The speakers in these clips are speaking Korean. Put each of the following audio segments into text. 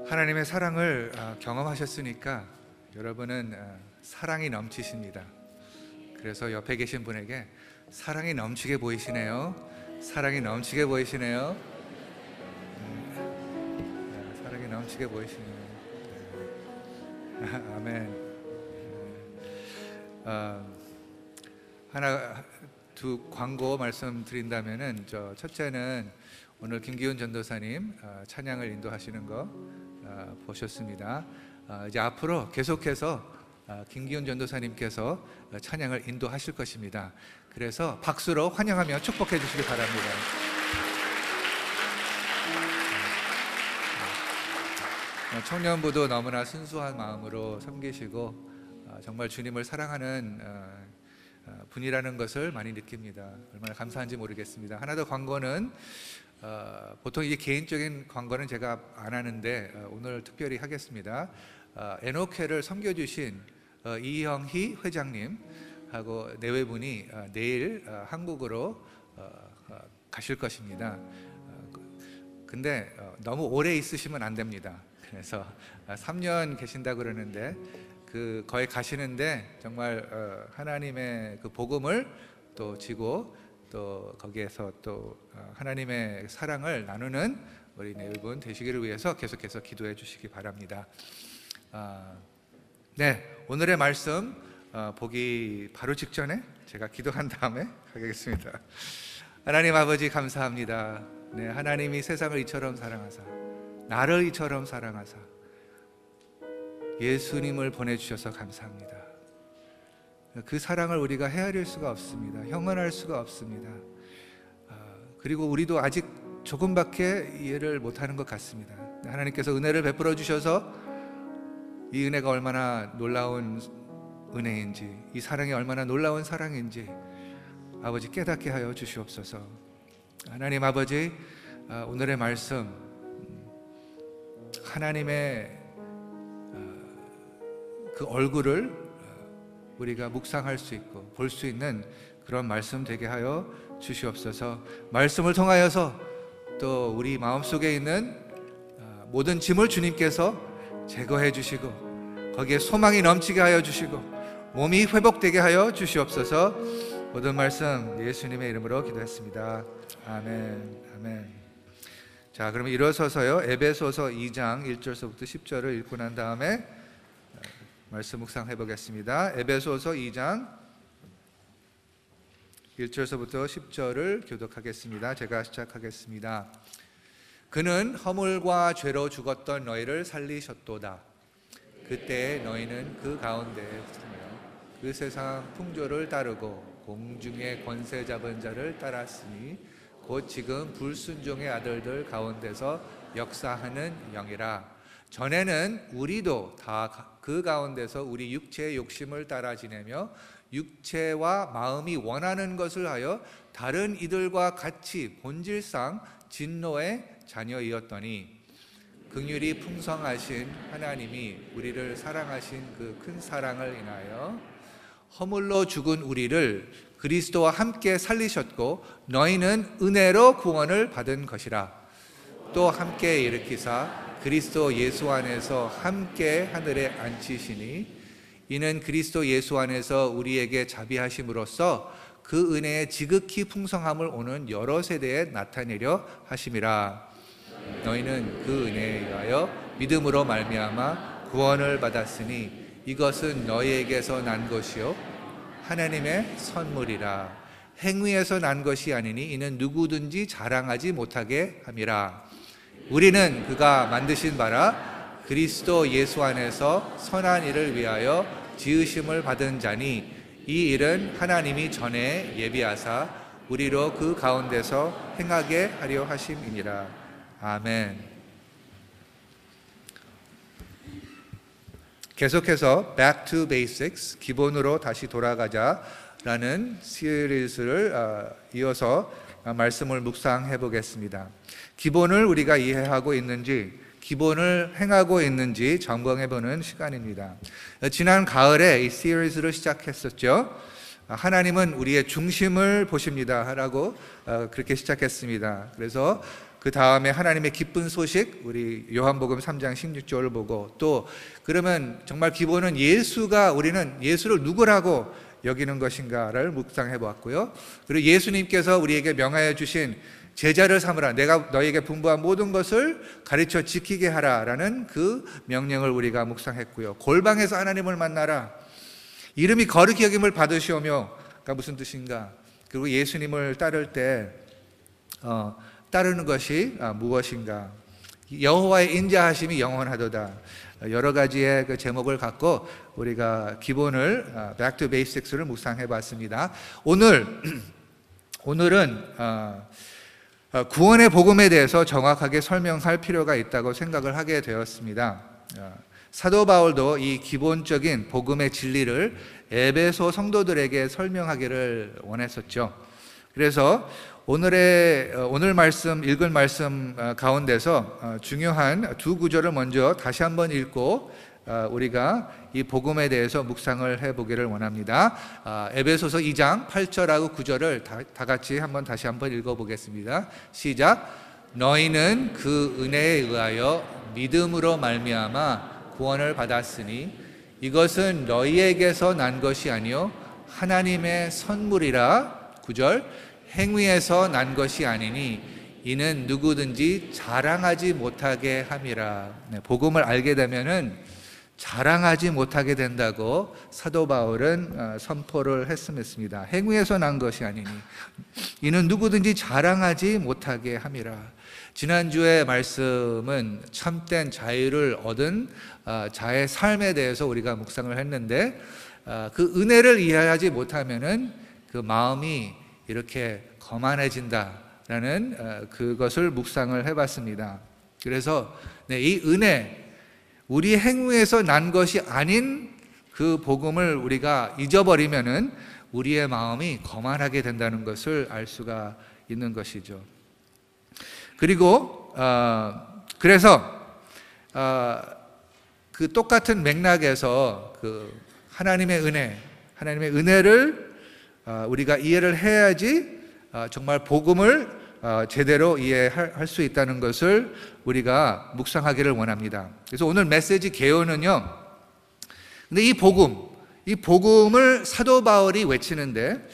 하나님의 사랑을 경험하셨으니까 여러분은 사랑이 넘치십니다. 그래서 옆에 계신 분에게 사랑이 넘치게 보이시네요. 사랑이 넘치게 보이시네요. 사랑이 넘치게 보이시네요. 아멘. 하나 두 광고 말씀드린다면은 첫째는 오늘 김기훈 전도사님 찬양을 인도하시는 거 보셨습니다. 이제 앞으로 계속해서 김기훈 전도사님께서 찬양을 인도하실 것입니다. 그래서 박수로 환영하며 축복해 주시기 바랍니다. 청년부도 너무나 순수한 마음으로 섬기시고 정말 주님을 사랑하는 분이라는 것을 많이 느낍니다. 얼마나 감사한지 모르겠습니다. 하나 더 광고는 보통 이게 개인적인 광고는 제가 안 하는데 오늘 특별히 하겠습니다. 에녹회를 섬겨주신 이형희 회장님하고 내외분이 내일 한국으로 가실 것입니다. 근데 너무 오래 있으시면 안 됩니다. 그래서 3년 계신다 그러는데 거기 가시는데 정말 하나님의 그 복음을 또 지고 또 거기에서 또 하나님의 사랑을 나누는 우리 내외분 되시기를 위해서 계속해서 기도해 주시기 바랍니다. 네, 오늘의 말씀 보기 바로 직전에 제가 기도한 다음에 하겠습니다. 하나님 아버지 감사합니다. 네, 하나님이 세상을 이처럼 사랑하사 나를 이처럼 사랑하사 예수님을 보내주셔서 감사합니다. 그 사랑을 우리가 헤아릴 수가 없습니다. 형언할 수가 없습니다. 그리고 우리도 아직 조금밖에 이해를 못하는 것 같습니다. 하나님께서 은혜를 베풀어 주셔서 이 은혜가 얼마나 놀라운 은혜인지, 이 사랑이 얼마나 놀라운 사랑인지 아버지 깨닫게 하여 주시옵소서. 하나님 아버지, 오늘의 말씀 하나님의 그 얼굴을 우리가 묵상할 수 있고 볼 수 있는 그런 말씀 되게 하여 주시옵소서. 말씀을 통하여서 또 우리 마음속에 있는 모든 짐을 주님께서 제거해 주시고 거기에 소망이 넘치게 하여 주시고 몸이 회복되게 하여 주시옵소서. 모든 말씀 예수님의 이름으로 기도했습니다. 아멘. 아멘. 자, 그러면 일어서서요 에베소서 2장 1절서부터 10절을 읽고 난 다음에 말씀 묵상해 보겠습니다. 에베소서 2장 1절서부터 10절을 교독하겠습니다. 제가 시작하겠습니다. 그는 허물과 죄로 죽었던 너희를 살리셨도다. 그때 너희는 그 가운데 있으며 그 세상 풍조를 따르고 공중의 권세 잡은 자를 따랐으니 곧 지금 불순종의 아들들 가운데서 역사하는 영이라. 전에는 우리도 다 그 가운데서 우리 육체의 욕심을 따라 지내며 육체와 마음이 원하는 것을 하여 다른 이들과 같이 본질상 진노의 자녀이었더니 긍휼이 풍성하신 하나님이 우리를 사랑하신 그 큰 사랑을 인하여 허물로 죽은 우리를 그리스도와 함께 살리셨고 너희는 은혜로 구원을 받은 것이라. 또 함께 일으키사 그리스도 예수 안에서 함께 하늘에 앉히시니 이는 그리스도 예수 안에서 우리에게 자비하심으로써 그 은혜의 지극히 풍성함을 오는 여러 세대에 나타내려 하심이라. 너희는 그 은혜에 의하여 믿음으로 말미암아 구원을 받았으니 이것은 너희에게서 난 것이요 하나님의 선물이라. 행위에서 난 것이 아니니 이는 누구든지 자랑하지 못하게 함이라. 우리는 그가 만드신 바라 그리스도 예수 안에서 선한 일을 위하여 지으심을 받은 자니 이 일은 하나님이 전에 예비하사 우리로 그 가운데서 행하게 하려 하심이니라. 아멘. 계속해서 Back to Basics, 기본으로 다시 돌아가자라는 시리즈를 이어서 말씀을 묵상해 보겠습니다. 기본을 우리가 이해하고 있는지, 기본을 행하고 있는지 점검해 보는 시간입니다. 지난 가을에 이 시리즈를 시작했었죠. 하나님은 우리의 중심을 보십니다 라고 그렇게 시작했습니다. 그래서 그 다음에 하나님의 기쁜 소식, 우리 요한복음 3장 16절을 보고, 또 그러면 정말 기본은 우리는 예수를 누구라고 여기는 것인가를 묵상해 보았고요. 그리고 예수님께서 우리에게 명하여 주신 제자를 삼으라, 내가 너희에게 분부한 모든 것을 가르쳐 지키게 하라라는 그 명령을 우리가 묵상했고요. 골방에서 하나님을 만나라, 이름이 거룩히 여김을 받으시오며, 그러니까 무슨 뜻인가? 그리고 예수님을 따를 때 따르는 것이 무엇인가? 여호와의 인자하심이 영원하도다. 여러 가지의 그 제목을 갖고 우리가 기본을 Back to Basics를 묵상해 봤습니다. 오늘은 구원의 복음에 대해서 정확하게 설명할 필요가 있다고 생각을 하게 되었습니다. 사도 바울도 이 기본적인 복음의 진리를 에베소 성도들에게 설명하기를 원했었죠. 그래서 오늘 읽은 말씀 가운데서 중요한 두 구절을 먼저 다시 한번 읽고 우리가 이 복음에 대해서 묵상을 해보기를 원합니다. 에베소서 2장 8절하고 9절을 다 같이 다시 한번 읽어보겠습니다. 시작. 너희는 그 은혜에 의하여 믿음으로 말미암아 구원을 받았으니 이것은 너희에게서 난 것이 아니요 하나님의 선물이라. 9절. 행위에서 난 것이 아니니 이는 누구든지 자랑하지 못하게 함이라. 복음을 알게 되면은 자랑하지 못하게 된다고 사도 바울은 선포를 했습니다. 행위에서 난 것이 아니니 이는 누구든지 자랑하지 못하게 함이라. 지난주의 말씀은 참된 자유를 얻은 자의 삶에 대해서 우리가 묵상을 했는데, 그 은혜를 이해하지 못하면은 그 마음이 이렇게 거만해진다라는 그것을 묵상을 해봤습니다. 그래서 이 은혜, 우리 행위에서 난 것이 아닌 그 복음을 우리가 잊어버리면은 우리의 마음이 거만하게 된다는 것을 알 수가 있는 것이죠. 그리고 그래서 그 똑같은 맥락에서 그 하나님의 은혜를 우리가 이해를 해야지 정말 복음을 제대로 이해할 수 있다는 것을 우리가 묵상하기를 원합니다. 그래서 오늘 메시지 개요는요, 근데 이 복음을 사도 바울이 외치는데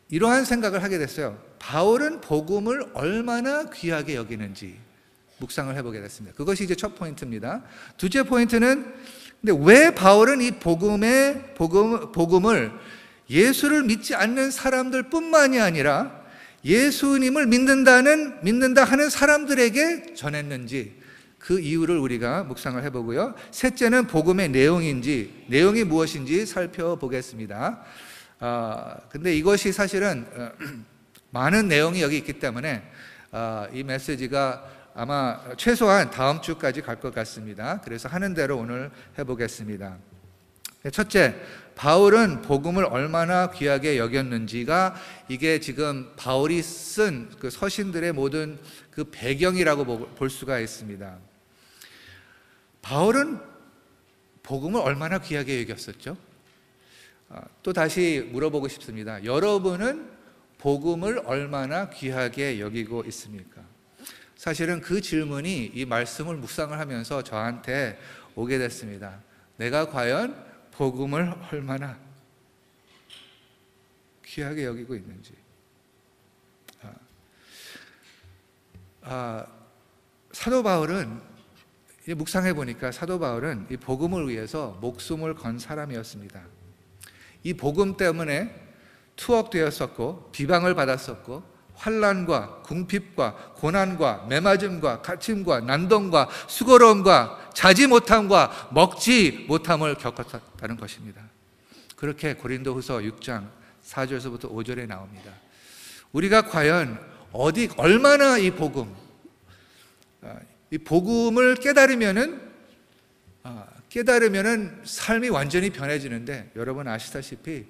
이러한 생각을 하게 됐어요. 바울은 복음을 얼마나 귀하게 여기는지 묵상을 해보게 됐습니다. 그것이 이제 첫 포인트입니다. 둘째 포인트는, 근데 왜 바울은 이 복음을 예수를 믿지 않는 사람들 뿐만이 아니라 예수님을 믿는다 하는 사람들에게 전했는지, 그 이유를 우리가 묵상을 해보고요. 셋째는 복음의 내용이 무엇인지 살펴보겠습니다. 근데 이것이 사실은 많은 내용이 여기 있기 때문에 이 메시지가 아마 최소한 다음 주까지 갈 것 같습니다. 그래서 하는 대로 오늘 해보겠습니다. 첫째, 바울은 복음을 얼마나 귀하게 여겼는지가 이게 지금 바울이 쓴 그 서신들의 모든 그 배경이라고 볼 수가 있습니다. 바울은 복음을 얼마나 귀하게 여겼었죠? 또 다시 물어보고 싶습니다. 여러분은 복음을 얼마나 귀하게 여기고 있습니까? 사실은 그 질문이 이 말씀을 묵상을 하면서 저한테 오게 됐습니다. 내가 과연 복음을 얼마나 귀하게 여기고 있는지. 사도 바울은 묵상해 보니까 사도 바울은 이 복음을 위해서 목숨을 건 사람이었습니다. 이 복음 때문에 투옥되었었고 비방을 받았었고 환난과 궁핍과 고난과 매맞음과 갇힘과 난동과 수고로움과 자지 못함과 먹지 못함을 겪었다는 것입니다. 그렇게 고린도후서 6장 4절에서부터 5절에 나옵니다. 우리가 과연 얼마나 이 복음을 깨달으면은 삶이 완전히 변해지는데, 여러분 아시다시피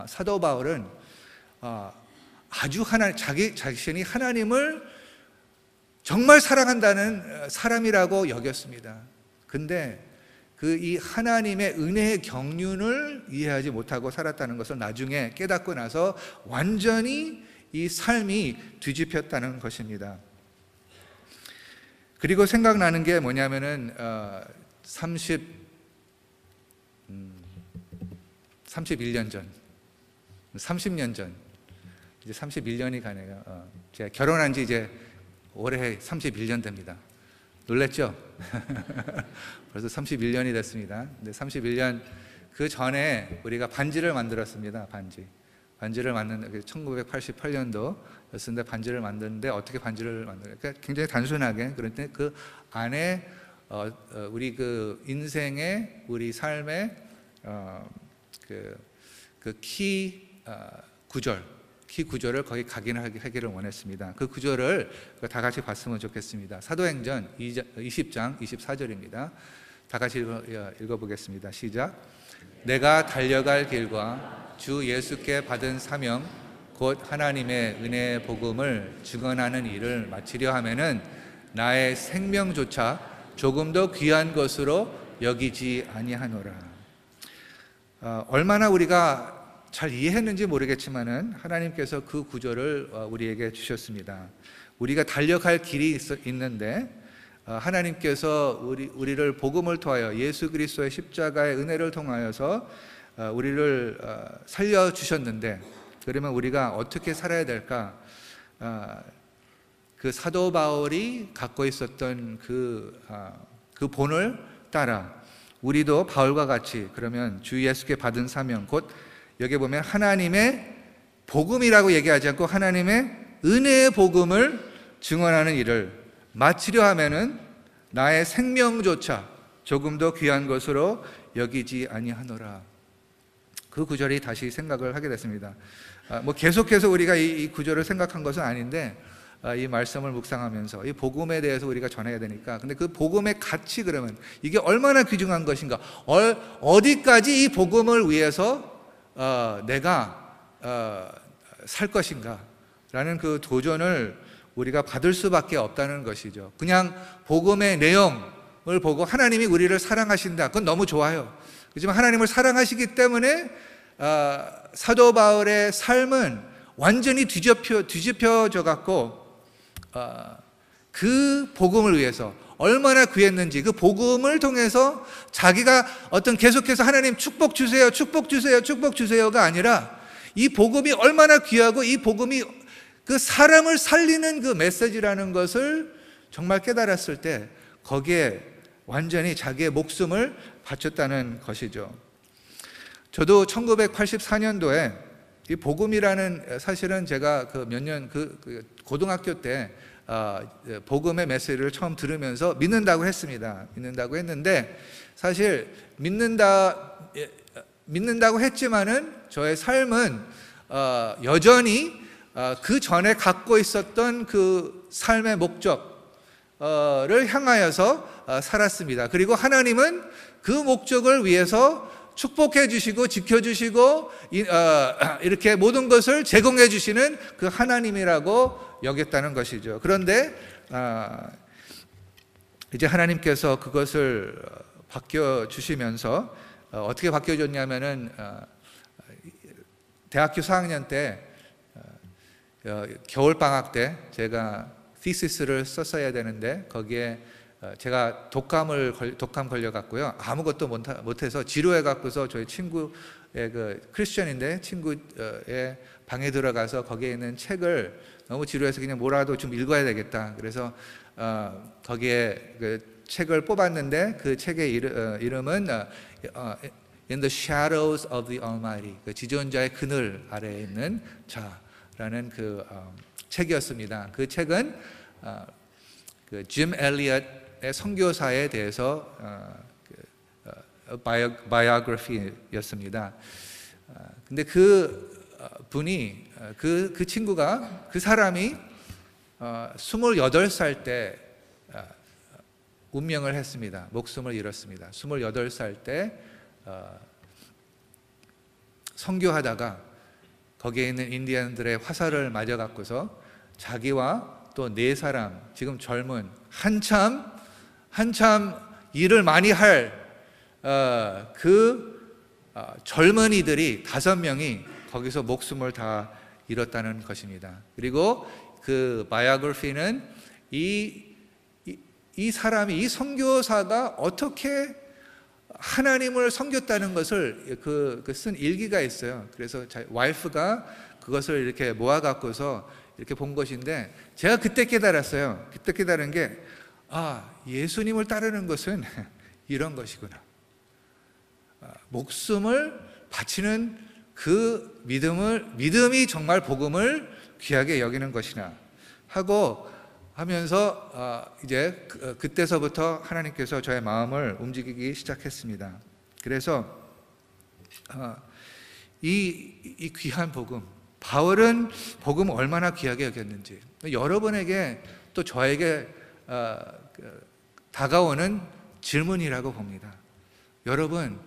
사도 바울은 아주 자신이 하나님을 정말 사랑한다는 사람이라고 여겼습니다. 근데 이 하나님의 은혜의 경륜을 이해하지 못하고 살았다는 것을 나중에 깨닫고 나서 완전히 이 삶이 뒤집혔다는 것입니다. 그리고 생각나는 게 뭐냐면은 31년 전, 30년 전, 이제 31년이 가네요. 제가 결혼한 지 이제 올해 31년 됩니다. 놀랬죠? 벌써 31년이 됐습니다. 근데 31년 그 전에 우리가 반지를 만들었습니다. 반지를 만드는 1988년도였는데 반지를 만드는데 어떻게 반지를 만들어요? 그러니까 굉장히 단순하게, 그런데 그 안에 우리 그 인생의, 우리 삶의 키 구절을 거기 각인하기를 원했습니다. 그 구절을 다 같이 봤으면 좋겠습니다. 사도행전 20장 24절입니다. 다 같이 읽어보겠습니다. 시작. 내가 달려갈 길과 주 예수께 받은 사명 곧 하나님의 은혜의 복음을 증언하는 일을 마치려 하면은 나의 생명조차 조금도 귀한 것으로 여기지 아니하노라. 얼마나 우리가 잘 이해했는지 모르겠지만은 하나님께서 그 구절을 우리에게 주셨습니다. 우리가 달려갈 길이 있는데 하나님께서 우리를 복음을 통하여 예수 그리스도의 십자가의 은혜를 통하여서 우리를 살려주셨는데, 그러면 우리가 어떻게 살아야 될까? 그 사도 바울이 갖고 있었던 그 본을 따라 우리도 바울과 같이 그러면 주 예수께 받은 사명, 곧 여기 보면 하나님의 복음이라고 얘기하지 않고 하나님의 은혜의 복음을 증언하는 일을 마치려 하면은 나의 생명조차 조금도 귀한 것으로 여기지 아니하노라. 그 구절이 다시 생각을 하게 됐습니다. 계속해서 우리가 이 구절을 생각한 것은 아닌데 이 말씀을 묵상하면서 이 복음에 대해서 우리가 전해야 되니까, 근데 그 복음의 가치, 그러면 이게 얼마나 귀중한 것인가, 어디까지 이 복음을 위해서 내가 살 것인가 라는 그 도전을 우리가 받을 수밖에 없다는 것이죠. 그냥 복음의 내용을 보고 하나님이 우리를 사랑하신다, 그건 너무 좋아요. 그렇지만 하나님을 사랑하시기 때문에 사도 바울의 삶은 완전히 뒤집혀져 갖고 그 복음을 위해서 얼마나 귀했는지, 그 복음을 통해서 자기가 어떤 계속해서 하나님 축복 주세요, 축복 주세요, 축복 주세요가 아니라 이 복음이 얼마나 귀하고 이 복음이 그 사람을 살리는 그 메시지라는 것을 정말 깨달았을 때 거기에 완전히 자기의 목숨을 바쳤다는 것이죠. 저도 1984년도에 이 복음이라는, 사실은 제가 그 고등학교 때 복음의 메시지를 처음 들으면서 믿는다고 했습니다. 믿는다고 했는데 사실 믿는다고 했지만은 저의 삶은 여전히 그 전에 갖고 있었던 그 삶의 목적을 향하여서 살았습니다. 그리고 하나님은 그 목적을 위해서 축복해 주시고 지켜주시고 이렇게 모든 것을 제공해 주시는 그 하나님이라고 여겼다는 것이죠. 그런데 이제 하나님께서 그것을 바뀌어주시면서 어떻게 바뀌어줬냐면은 대학교 4학년 때 겨울방학 때 제가 thesis 썼어야 되는데 거기에 제가 독감 걸려갖고요, 아무것도 못해서 지루해갖고서 저희 친구의 크리스천인데 친구의 방에 들어가서 거기에 있는 책을 너무 지루해서 그냥 뭐라도 좀 읽어야 되겠다. 그래서 거기에 그 책을 뽑았는데 그 책의 이름은 In the Shadows of the Almighty, 그 지존자의 그늘 아래에 있는 자라는 그 책이었습니다. 그 책은 그 짐 엘리엇의 선교사에 대해서 바이오그래피였습니다. 근데 그 분이 그 친구가, 그 사람이 28살 때 운명을 했습니다. 목숨을 잃었습니다. 28살 때 선교하다가 거기에 있는 인디언들의 화살을 맞아 갖고서 자기와 또 4사람, 지금 젊은 한참 일을 많이 할 젊은이들이 5명이 거기서 목숨을 다 이뤘다는 것입니다. 그리고 그 바이오그래피는 이 사람이, 이 선교사가 어떻게 하나님을 섬겼다는 것을 쓴 일기가 있어요. 그래서 와이프가 그것을 이렇게 모아갖고서 이렇게 본 것인데, 제가 그때 깨달았어요. 그때 깨달은 게, 예수님을 따르는 것은 이런 것이구나. 목숨을 바치는 그 믿음이 정말 복음을 귀하게 여기는 것이나 하면서 이제 그때서부터 하나님께서 저의 마음을 움직이기 시작했습니다. 그래서 이 귀한 복음, 바울은 복음을 얼마나 귀하게 여겼는지, 여러분에게 또 저에게 다가오는 질문이라고 봅니다. 여러분,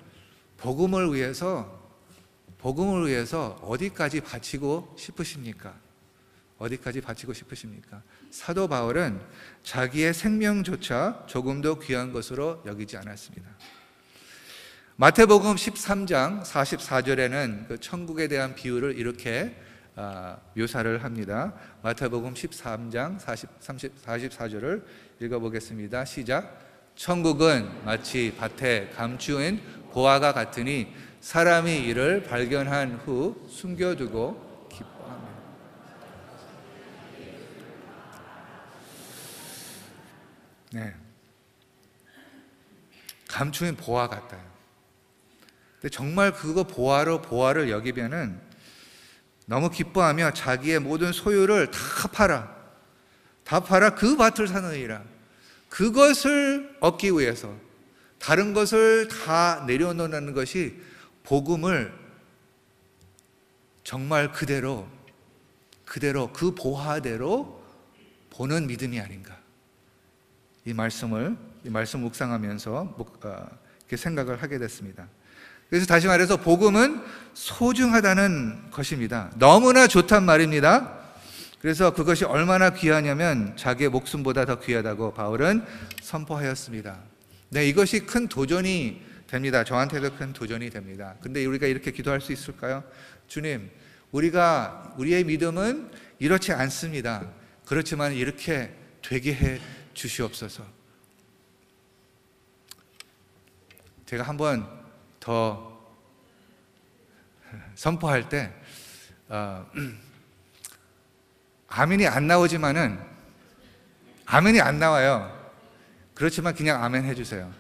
복음을 위해서 어디까지 바치고 싶으십니까? 어디까지 바치고 싶으십니까? 사도 바울은 자기의 생명조차 조금도 귀한 것으로 여기지 않았습니다. 마태복음 13장 44절에는 그 천국에 대한 비유를 이렇게 묘사를 합니다. 마태복음 13장 44절을 읽어보겠습니다. 시작. 천국은 마치 밭에 감추인 보화가 같으니 사람이 이를 발견한 후 숨겨두고 기뻐합니다. 네, 감추인 보화 같아요. 근데 정말 그거 보화를 여기면은 너무 기뻐하며 자기의 모든 소유를 다 팔아 그 밭을 사느니라. 그것을 얻기 위해서 다른 것을 다 내려놓는 것이 복음을 정말 그대로 그 보화대로 보는 믿음이 아닌가. 이 말씀 묵상하면서 이렇게 생각을 하게 됐습니다. 그래서 다시 말해서 복음은 소중하다는 것입니다. 너무나 좋단 말입니다. 그래서 그것이 얼마나 귀하냐면 자기의 목숨보다 더 귀하다고 바울은 선포하였습니다. 네, 이것이 큰 도전이 됩니다. 저한테도 큰 도전이 됩니다. 근데 우리가 이렇게 기도할 수 있을까요? 주님, 우리의 믿음은 이렇지 않습니다. 그렇지만 이렇게 되게 해 주시옵소서. 제가 한번 더 선포할 때 아멘이 안 나오지만은 아멘이 안 나와요. 그렇지만 그냥 아멘 해주세요.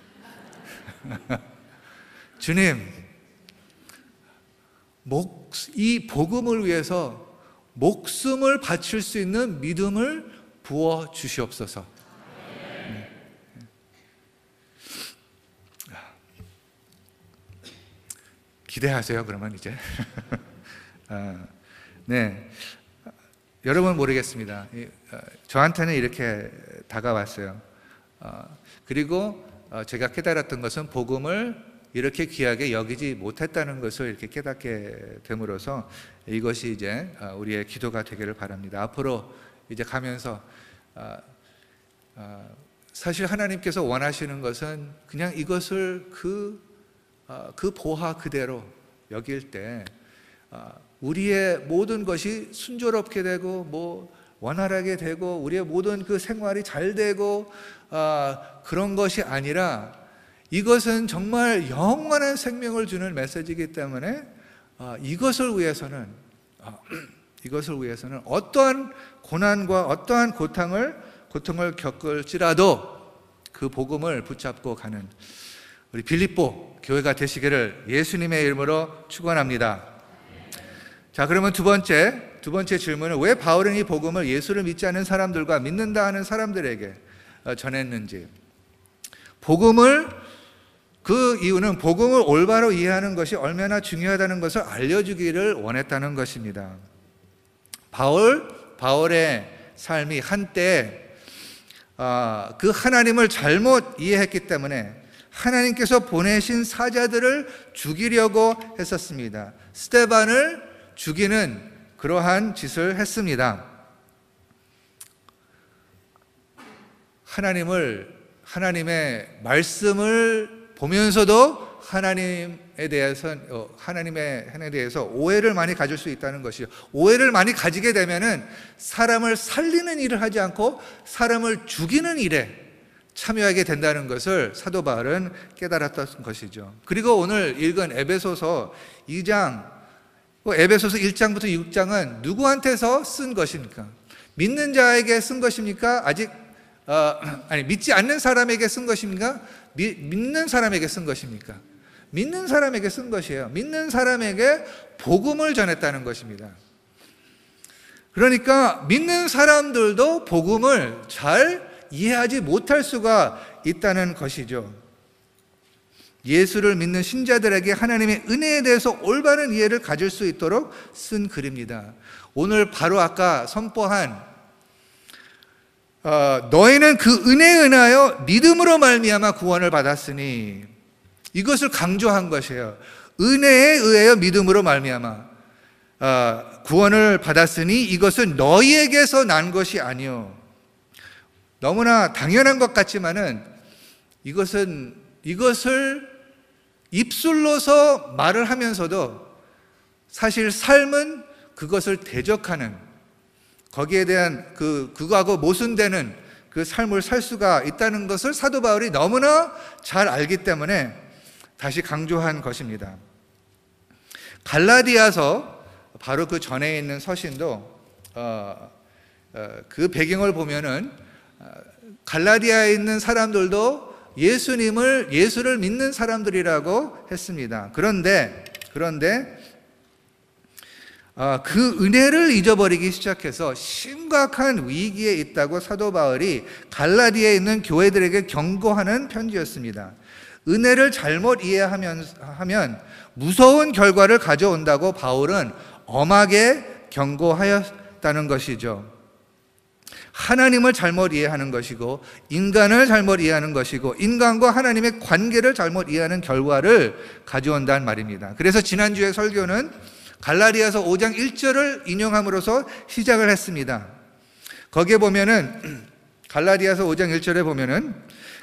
주님, 이 복음을 위해서 목숨을 바칠 수 있는 믿음을 부어 주시옵소서. 기대하세요. 그러면 이제 네, 여러분 모르겠습니다. 저한테는 이렇게 다가왔어요. 그리고 제가 깨달았던 것은 복음을 이렇게 귀하게 여기지 못했다는 것을 이렇게 깨닫게 됨으로써 이것이 이제 우리의 기도가 되기를 바랍니다. 앞으로 이제 가면서 사실 하나님께서 원하시는 것은 그냥 이것을 그 보화 그대로 여길 때 우리의 모든 것이 순조롭게 되고 원활하게 되고 우리의 모든 그 생활이 잘 되고 그런 것이 아니라 이것은 정말 영원한 생명을 주는 메시지이기 때문에 이것을 위해서는 어떠한 고난과 어떠한 고통을 겪을지라도 그 복음을 붙잡고 가는 우리 빌립보 교회가 되시기를 예수님의 이름으로 축원합니다. 자, 그러면 두 번째 질문은 왜 바울은 이 복음을 예수를 믿지 않는 사람들과 믿는다 하는 사람들에게 전했는지. 그 이유는 복음을 올바로 이해하는 것이 얼마나 중요하다는 것을 알려주기를 원했다는 것입니다. 바울의 삶이 한때 그 하나님을 잘못 이해했기 때문에 하나님께서 보내신 사자들을 죽이려고 했었습니다. 스데반을 죽이는 그러한 짓을 했습니다. 하나님의 말씀을 보면서도 하나님에 대해서 오해를 많이 가질 수 있다는 것이요. 오해를 많이 가지게 되면은 사람을 살리는 일을 하지 않고 사람을 죽이는 일에 참여하게 된다는 것을 사도 바울은 깨달았던 것이죠. 그리고 오늘 읽은 에베소서 2장, 에베소서 1장부터 6장은 누구한테서 쓴 것입니까? 믿는 자에게 쓴 것입니까? 믿지 않는 사람에게 쓴 것입니까? 믿는 사람에게 쓴 것입니까? 믿는 사람에게 쓴 것이에요. 믿는 사람에게 복음을 전했다는 것입니다. 그러니까 믿는 사람들도 복음을 잘 이해하지 못할 수가 있다는 것이죠. 예수를 믿는 신자들에게 하나님의 은혜에 대해서 올바른 이해를 가질 수 있도록 쓴 글입니다. 오늘 바로 아까 선포한 너희는 그 은혜에 인하여 믿음으로 말미암아 구원을 받았으니, 이것을 강조한 것이에요. 은혜에 의하여 믿음으로 말미암아 구원을 받았으니 이것은 너희에게서 난 것이 아니요. 너무나 당연한 것 같지만은 이것을 입술로서 말을 하면서도 사실 삶은 그것을 대적하는, 거기에 대한 그거하고 모순되는 그 삶을 살 수가 있다는 것을 사도 바울이 너무나 잘 알기 때문에 다시 강조한 것입니다. 갈라디아서, 바로 그 전에 있는 서신도 그 배경을 보면은 갈라디아에 있는 사람들도 예수를 믿는 사람들이라고 했습니다. 그런데 그 은혜를 잊어버리기 시작해서 심각한 위기에 있다고 사도 바울이 갈라디아에 있는 교회들에게 경고하는 편지였습니다. 은혜를 잘못 이해하면 무서운 결과를 가져온다고 바울은 엄하게 경고하였다는 것이죠. 하나님을 잘못 이해하는 것이고, 인간을 잘못 이해하는 것이고, 인간과 하나님의 관계를 잘못 이해하는 결과를 가져온다는 말입니다. 그래서 지난주에 설교는 갈라디아서 5장 1절을 인용함으로써 시작을 했습니다. 거기에 보면은, 갈라디아서 5장 1절에 보면은,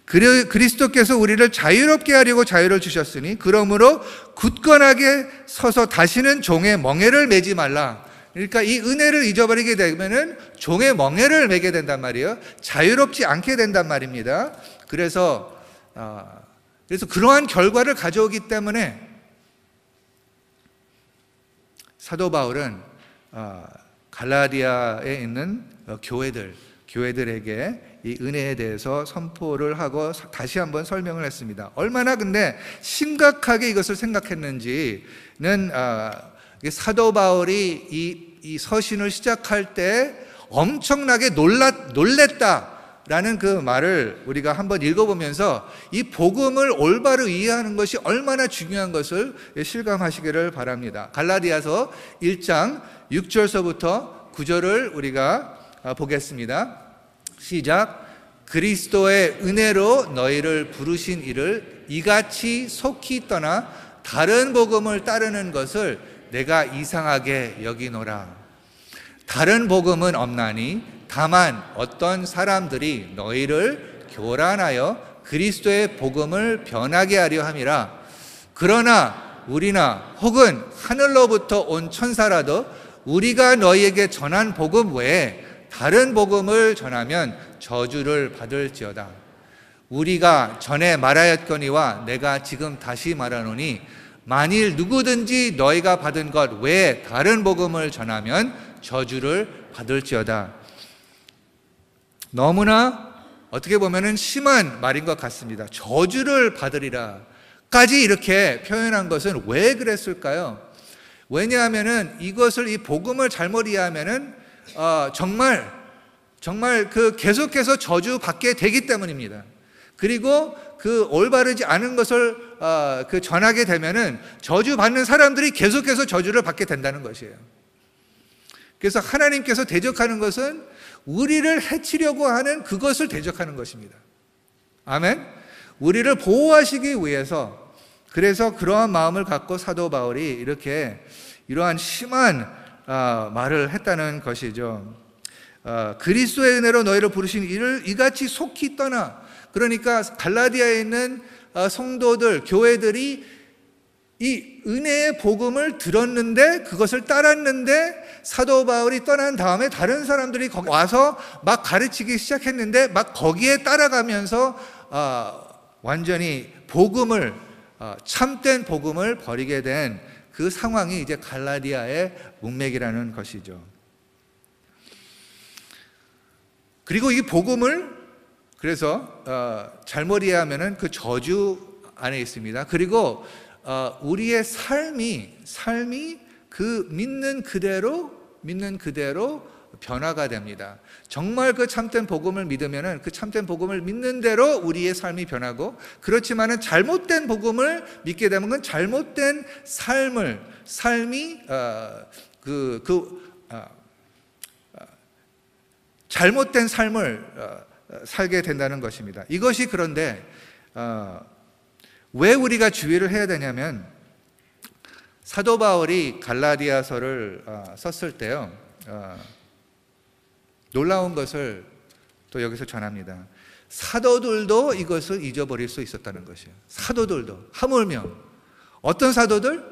그리스도께서 우리를 자유롭게 하려고 자유를 주셨으니 그러므로 굳건하게 서서 다시는 종의 멍에를 매지 말라. 그러니까 이 은혜를 잊어버리게 되면은 종의 멍에를 매게 된단 말이에요. 자유롭지 않게 된단 말입니다. 그래서 그러한 결과를 가져오기 때문에 사도 바울은 갈라디아에 있는 교회들에게 이 은혜에 대해서 선포를 하고 다시 한번 설명을 했습니다. 얼마나 근데 심각하게 이것을 생각했는지는 사도 바울이 이 서신을 시작할 때 엄청나게 놀랬다라는 그 말을 우리가 한번 읽어보면서 이 복음을 올바로 이해하는 것이 얼마나 중요한 것을 실감하시기를 바랍니다. 갈라디아서 1장 6절서부터 9절을 우리가 보겠습니다. 시작. 그리스도의 은혜로 너희를 부르신 이를 이같이 속히 떠나 다른 복음을 따르는 것을 내가 이상하게 여기노라. 다른 복음은 없나니 다만 어떤 사람들이 너희를 교란하여 그리스도의 복음을 변하게 하려 함이라. 그러나 우리나 혹은 하늘로부터 온 천사라도 우리가 너희에게 전한 복음 외에 다른 복음을 전하면 저주를 받을지어다. 우리가 전에 말하였거니와 내가 지금 다시 말하노니 만일 누구든지 너희가 받은 것 외에 다른 복음을 전하면 저주를 받을지어다. 너무나 어떻게 보면 심한 말인 것 같습니다. 저주를 받으리라 까지 이렇게 표현한 것은 왜 그랬을까요? 왜냐하면은 이 복음을 잘못 이해하면은 정말 그 계속해서 저주받게 되기 때문입니다. 그리고 그 올바르지 않은 것을 그 전하게 되면은 저주받는 사람들이 계속해서 저주를 받게 된다는 것이에요. 그래서 하나님께서 대적하는 것은 우리를 해치려고 하는 그것을 대적하는 것입니다. 아멘. 우리를 보호하시기 위해서, 그래서 그러한 마음을 갖고 사도 바울이 이러한 심한 말을 했다는 것이죠. 그리스도의 은혜로 너희를 부르신 이를 이같이 속히 떠나. 그러니까 갈라디아에 있는 성도들, 교회들이 이 은혜의 복음을 들었는데 그것을 따랐는데 사도 바울이 떠난 다음에 다른 사람들이 거기 와서 막 가르치기 시작했는데 막 거기에 따라가면서 완전히 복음을 참된 복음을 버리게 된 그 상황이 이제 갈라디아의 문맥이라는 것이죠. 그리고 이 복음을 그래서 잘못 이해하면은 그 저주 안에 있습니다. 그리고 우리의 삶이 그 믿는 그대로 변화가 됩니다. 정말 그 참된 복음을 믿으면은 그 참된 복음을 믿는 대로 우리의 삶이 변하고, 그렇지만은 잘못된 복음을 믿게 되면 그 잘못된 삶이 잘못된 삶을 살게 된다는 것입니다. 이것이 그런데 왜 우리가 주의를 해야 되냐면, 사도 바울이 갈라디아서를 썼을 때요, 놀라운 것을 또 여기서 전합니다. 사도들도 이것을 잊어버릴 수 있었다는 것이에요. 사도들도. 하물며 어떤 사도들?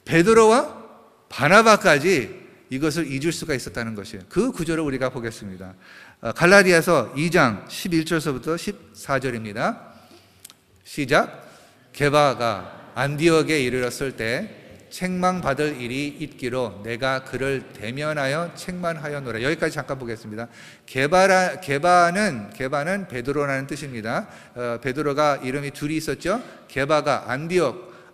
베드로와 바나바까지 이것을 잊을 수가 있었다는 것이에요. 그 구절을 우리가 보겠습니다. 갈라디아서 2장 11절서부터 14절입니다. 시작. 게바가 안디옥에 이르렀을 때 책망받을 일이 있기로 내가 그를 대면하여 책망하였노라. 여기까지 잠깐 보겠습니다. 게바는 베드로라는 뜻입니다. 베드로가 이름이 둘이 있었죠. 게바가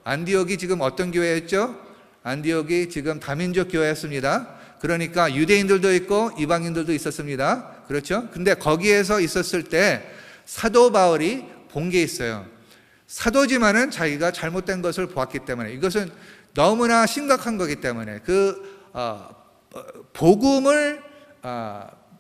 안디옥이 지금 어떤 교회였죠? 안디옥이 지금 다민족 교회였습니다. 그러니까 유대인들도 있고 이방인들도 있었습니다. 그렇죠? 근데 거기에서 있었을 때 사도 바울이 본 게 있어요. 사도지만은 자기가 잘못된 것을 보았기 때문에, 이것은 너무나 심각한 거기 때문에 그 복음을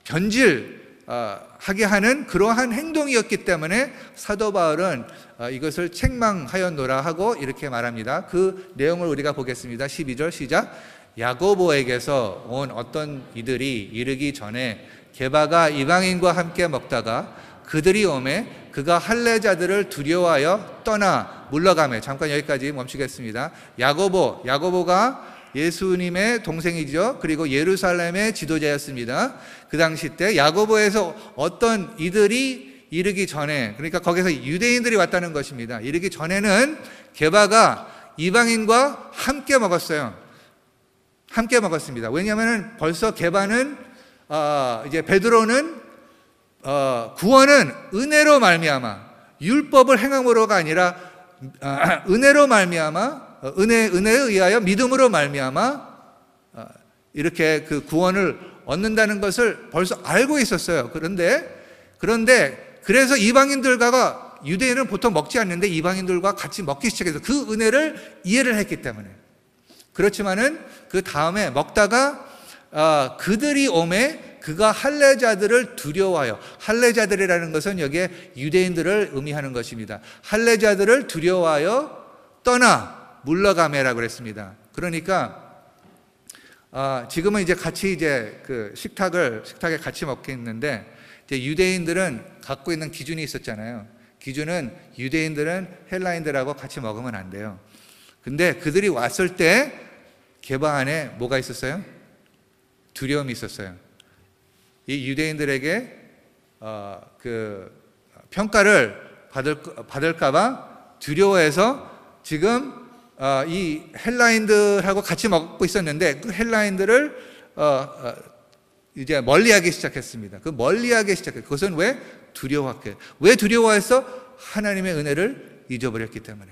변질하게 하는 그러한 행동이었기 때문에 사도 바울은 이것을 책망하였노라 하고 이렇게 말합니다. 그 내용을 우리가 보겠습니다. 12절 시작. 야고보에게서 온 어떤 이들이 이르기 전에 게바가 이방인과 함께 먹다가 그들이 오매 그가 할례자들을 두려워하여 떠나 물러가매. 잠깐 여기까지 멈추겠습니다. 야고보가 예수님의 동생이죠. 그리고 예루살렘의 지도자였습니다. 그 당시 때 야고보에서 어떤 이들이 이르기 전에, 그러니까 거기서 유대인들이 왔다는 것입니다. 이르기 전에는 게바가 이방인과 함께 먹었어요. 함께 먹었습니다. 왜냐하면 벌써 게바는 이제 베드로는 구원은 은혜로 말미암아, 율법을 행함으로가 아니라 은혜로 말미암아, 은혜에 의하여 믿음으로 말미암아 이렇게 그 구원을 얻는다는 것을 벌써 알고 있었어요. 그런데 그래서 이방인들과, 유대인은 보통 먹지 않는데 이방인들과 같이 먹기 시작해서 그 은혜를 이해를 했기 때문에. 그렇지만은 그 다음에 먹다가 그들이 오매 그가 할례자들을 두려워하여, 할례자들이라는 것은 여기에 유대인들을 의미하는 것입니다. 할례자들을 두려워하여 떠나 물러가매라고 그랬습니다. 그러니까 지금은 이제 같이 이제 그 식탁에 같이 먹겠는데, 이제 유대인들은 갖고 있는 기준이 있었잖아요. 기준은 유대인들은 헬라인들하고 같이 먹으면 안 돼요. 근데 그들이 왔을 때 게바 안에 뭐가 있었어요? 두려움이 있었어요. 이 유대인들에게 그 평가를 받을까봐 두려워해서 지금 이 헬라인들하고 같이 먹고 있었는데 그 헬라인들을 이제 멀리하기 시작했습니다. 그 멀리하기 시작했어요. 그것은 왜? 두려워했어요. 왜 두려워했어? 하나님의 은혜를 잊어버렸기 때문에.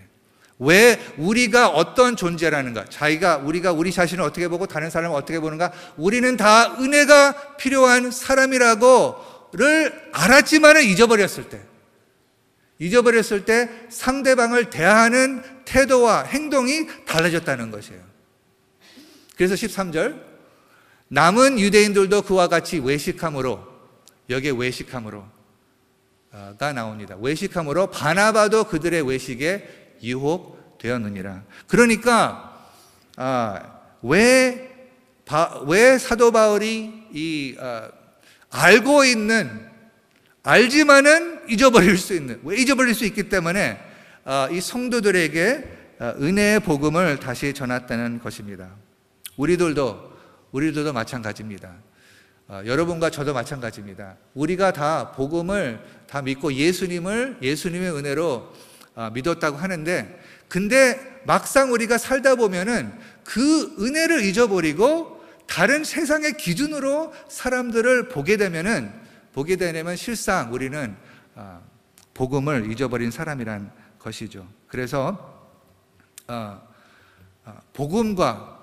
왜 우리가 어떤 존재라는가, 우리가 우리 자신을 어떻게 보고 다른 사람을 어떻게 보는가, 우리는 다 은혜가 필요한 사람이라고를 알았지만은 잊어버렸을 때 상대방을 대하는 태도와 행동이 달라졌다는 것이에요. 그래서 13절, 남은 유대인들도 그와 같이 외식함으로, 여기에 외식함으로가 나옵니다. 외식함으로 바나바도 그들의 외식에 유혹되었느니라. 그러니까 왜 사도 바울이 알지만은 잊어버릴 수 있는, 왜 잊어버릴 수 있기 때문에 이 성도들에게 은혜의 복음을 다시 전했다는 것입니다. 우리들도 마찬가지입니다. 여러분과 저도 마찬가지입니다. 우리가 다 복음을 다 믿고 예수님의 은혜로 믿었다고 하는데, 근데 막상 우리가 살다 보면은 그 은혜를 잊어버리고 다른 세상의 기준으로 사람들을 보게 되면 실상 우리는 복음을 잊어버린 사람이란 것이죠. 그래서 복음과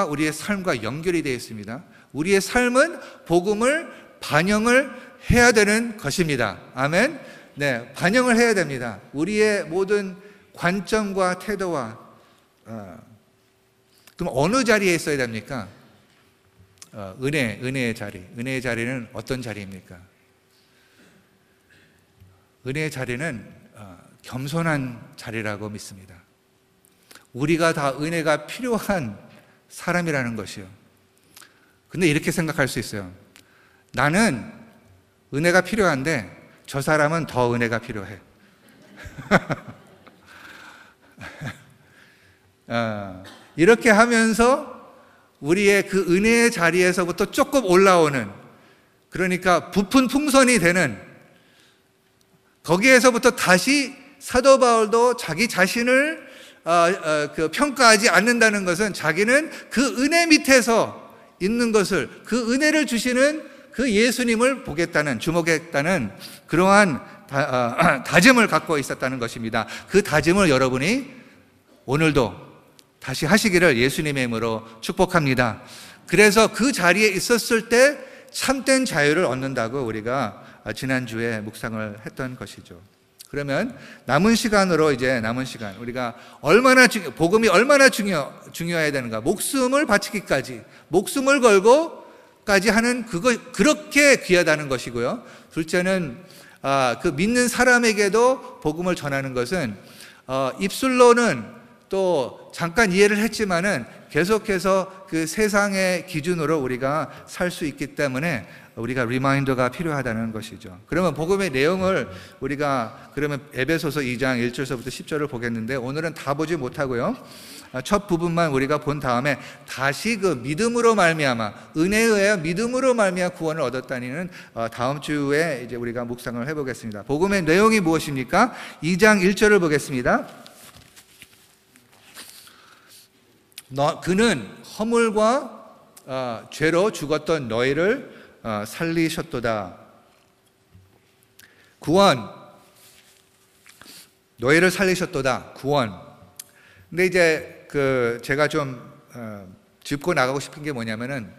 우리의 삶과 연결이 되어 있습니다. 우리의 삶은 복음을 반영을 해야 되는 것입니다. 아멘. 네, 반영을 해야 됩니다. 우리의 모든 관점과 태도와 그럼 어느 자리에 있어야 됩니까? 은혜의 자리. 은혜의 자리는 어떤 자리입니까? 은혜의 자리는 겸손한 자리라고 믿습니다. 우리가 다 은혜가 필요한 사람이라는 것이요. 근데 이렇게 생각할 수 있어요. 나는 은혜가 필요한데 저 사람은 더 은혜가 필요해. 이렇게 하면서 우리의 그 은혜의 자리에서부터 조금 올라오는, 그러니까 부푼 풍선이 되는, 거기에서부터 다시 사도 바울도 자기 자신을 평가하지 않는다는 것은 자기는 그 은혜 밑에서 있는 것을, 그 은혜를 주시는 그 예수님을 보겠다는, 주목했다는 그러한 다짐을 갖고 있었다는 것입니다. 그 다짐을 여러분이 오늘도 다시 하시기를 예수님의 이름으로 축복합니다. 그래서 그 자리에 있었을 때 참된 자유를 얻는다고 우리가 지난주에 묵상을 했던 것이죠. 그러면 남은 시간 우리가 복음이 얼마나 중요해야 되는가, 목숨을 바치기까지, 목숨을 걸고까지 하는 그렇게 귀하다는 것이고요. 둘째는 그 믿는 사람에게도 복음을 전하는 것은 입술로는 또 잠깐 이해를 했지만은 계속해서 그 세상의 기준으로 우리가 살 수 있기 때문에 우리가 리마인더가 필요하다는 것이죠. 그러면 복음의 내용을 우리가 그러면 에베소서 2장 1절서부터 10절을 보겠는데, 오늘은 다 보지 못하고요. 첫 부분만 우리가 본 다음에 다시 그 믿음으로 말미암아, 은혜에 의하여 믿음으로 말미암아 구원을 얻었다니는 다음 주에 이제 우리가 묵상을 해보겠습니다. 복음의 내용이 무엇입니까? 2장 1절을 보겠습니다. 그는 허물과 죄로 죽었던 너희를 살리셨도다. 구원, 너희를 살리셨도다. 구원. 근데 이제 제가 좀 짚고 나가고 싶은 게 뭐냐면은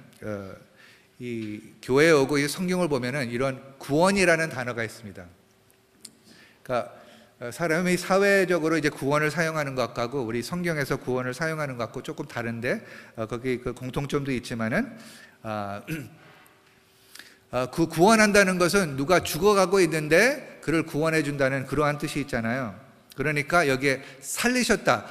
이 교회에 오고 이 성경을 보면은 이런 구원이라는 단어가 있습니다. 그러니까 사람이 사회적으로 이제 구원을 사용하는 것하고 우리 성경에서 구원을 사용하는 것하고 조금 다른데, 거기 그 공통점도 있지만은 그 구원한다는 것은 누가 죽어가고 있는데 그를 구원해 준다는 그러한 뜻이 있잖아요. 그러니까 여기에 살리셨다,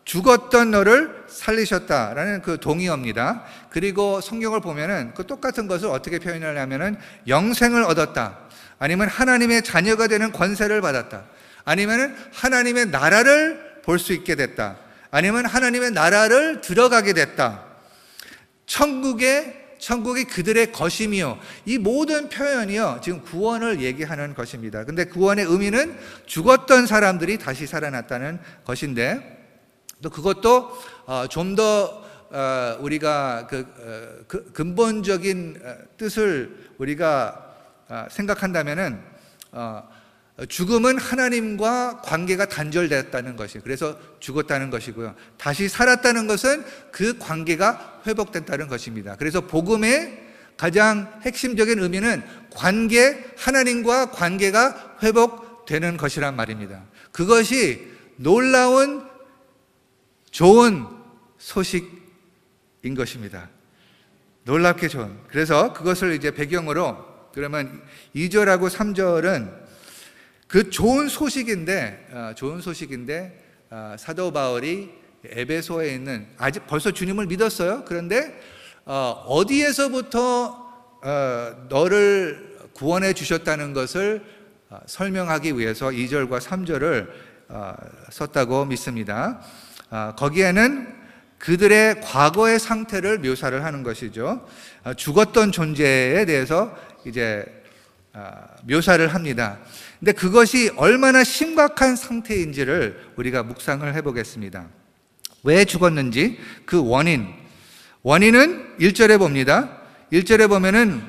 죽었던 너를 살리셨다라는 그 동의어입니다. 그리고 성경을 보면은 그 똑같은 것을 어떻게 표현하냐면은 영생을 얻었다, 아니면 하나님의 자녀가 되는 권세를 받았다, 아니면 하나님의 나라를 볼 수 있게 됐다, 아니면 하나님의 나라를 들어가게 됐다, 천국이 그들의 것이며, 이 모든 표현이요 지금 구원을 얘기하는 것입니다. 근데 구원의 의미는 죽었던 사람들이 다시 살아났다는 것인데, 또 그것도 좀 더 우리가 근본적인 뜻을 우리가 생각한다면은 죽음은 하나님과 관계가 단절되었다는 것이, 그래서 죽었다는 것이고요. 다시 살았다는 것은 그 관계가 회복됐다는 것입니다. 그래서 복음의 가장 핵심적인 의미는 하나님과 관계가 회복되는 것이란 말입니다. 그것이 놀라운 좋은 소식인 것입니다. 놀랍게 좋은. 그래서 그것을 이제 배경으로, 그러면 2절하고 3절은 그 좋은 소식인데 사도 바울이 에베소에 있는, 아직 벌써 주님을 믿었어요. 그런데 어디에서부터 너를 구원해 주셨다는 것을 설명하기 위해서 2절과 3절을 썼다고 믿습니다. 거기에는 그들의 과거의 상태를 묘사를 하는 것이죠. 죽었던 존재에 대해서 이제 묘사를 합니다. 근데 그것이 얼마나 심각한 상태인지를 우리가 묵상을 해보겠습니다. 왜 죽었는지 그 원인은 1절에 봅니다. 1절에 보면은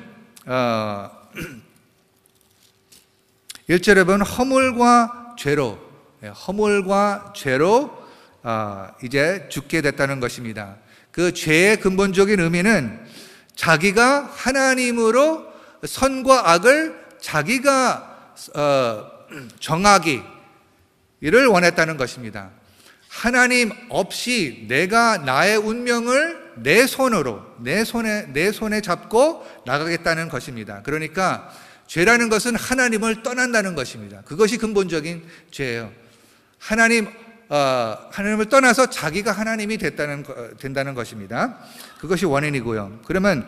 1절에 보면 허물과 죄로 이제 죽게 됐다는 것입니다. 그 죄의 근본적인 의미는 자기가 하나님으로 선과 악을 자기가 정하기를 원했다는 것입니다. 하나님 없이 내가 나의 운명을 내 손에 잡고 나가겠다는 것입니다. 그러니까 죄라는 것은 하나님을 떠난다는 것입니다. 그것이 근본적인 죄예요. 하나님을 떠나서 자기가 하나님이 된다는 것입니다. 그것이 원인이고요. 그러면